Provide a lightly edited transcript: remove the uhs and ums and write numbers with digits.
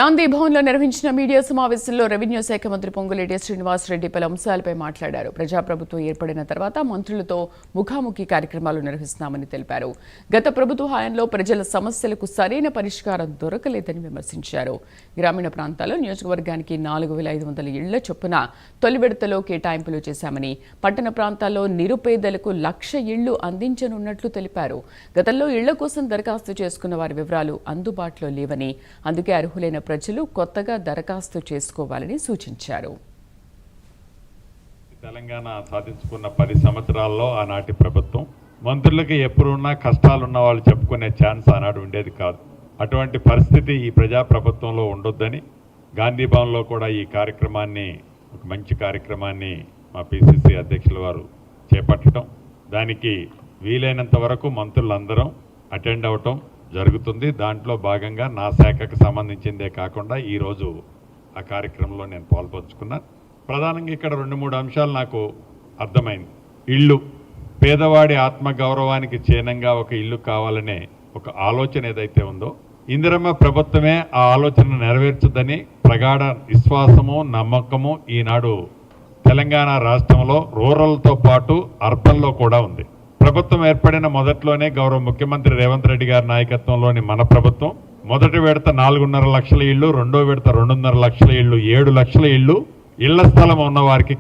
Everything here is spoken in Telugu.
గాంధీ భవన్లో నిర్వహించిన మీడియా సమావేశంలో రెవెన్యూ శాఖ మంత్రి పొంగులేటి శ్రీనివాసరెడ్డి పలు అంశాలపై మాట్లాడారు. ప్రజాప్రభుత్వం ఏర్పడిన తర్వాత మంత్రులతో ముఖాముఖి కార్యక్రమాలు నిర్వహిస్తున్నామని తెలిపారు. గత ప్రభుత్వ హయాంలో ప్రజల సమస్యలకు సరైన పరిష్కారం దొరకలేదని విమర్శించారు. గ్రామీణ ప్రాంతాల్లో నియోజకవర్గానికి 4,500 ఇళ్ల చొప్పున తొలి విడతలో కేటాయింపులు చేశామని, పట్టణ ప్రాంతాల్లో నిరుపేదలకు 1,00,000 ఇళ్లు అందించనున్నట్లు తెలిపారు. గతంలో ఇళ్ల కోసం దరఖాస్తు చేసుకున్న వారి వివరాలు అందుబాటులో లేవని, అందుకే అర్హులైన ప్రజలు కొత్తగా దరఖాస్తు చేసుకోవాలని సూచించారు. తెలంగాణ సాధించుకున్న 10 సంవత్సరాల్లో ఆనాటి ప్రభుత్వం మంత్రులకి ఎప్పుడున్నా కష్టాలున్న వాళ్ళు చెప్పుకునే ఛాన్స్ ఆనాడు ఉండేది కాదు. అటువంటి పరిస్థితి ఈ ప్రజాప్రభుత్వంలో ఉండొద్దని గాంధీ భవన్లో కూడా ఈ కార్యక్రమాన్ని, ఒక మంచి కార్యక్రమాన్ని మా పిసిసి అధ్యక్షుల వారు చేపట్టడం, దానికి వీలైనంత వరకు మంత్రులందరం అటెండ్ అవటం జరుగుతుంది. దాంట్లో భాగంగా నా శాఖకు సంబంధించిందే కాకుండా ఈరోజు ఆ కార్యక్రమంలో నేను పాల్పంచుకున్నాను. ప్రధానంగా ఇక్కడ 2-3 అంశాలు నాకు అర్థమైంది. ఇల్లు, పేదవాడి ఆత్మగౌరవానికి చిహ్నంగా ఒక ఇల్లు కావాలనే ఒక ఆలోచన ఏదైతే ఉందో, ఇందిరమ్మ ప్రభుత్వమే ఆ ఆలోచన నెరవేర్చుదని ప్రగాఢ విశ్వాసము, నమ్మకము ఈనాడు తెలంగాణ రాష్ట్రంలో రూరల్తో పాటు అర్బన్లో కూడా ఉంది. ప్రభుత్వం ఏర్పడిన మొదట్లోనే గౌరవ ముఖ్యమంత్రి రేవంత్ రెడ్డి గారి నాయకత్వంలోని మన ప్రభుత్వం మొదటి విడత 4.5 లక్షల ఇళ్లు, రెండో విడత 2.5 లక్షల ఇళ్లు, 7 లక్షల ఇళ్లు, ఇళ్ల స్థలం ఉన్న వారికి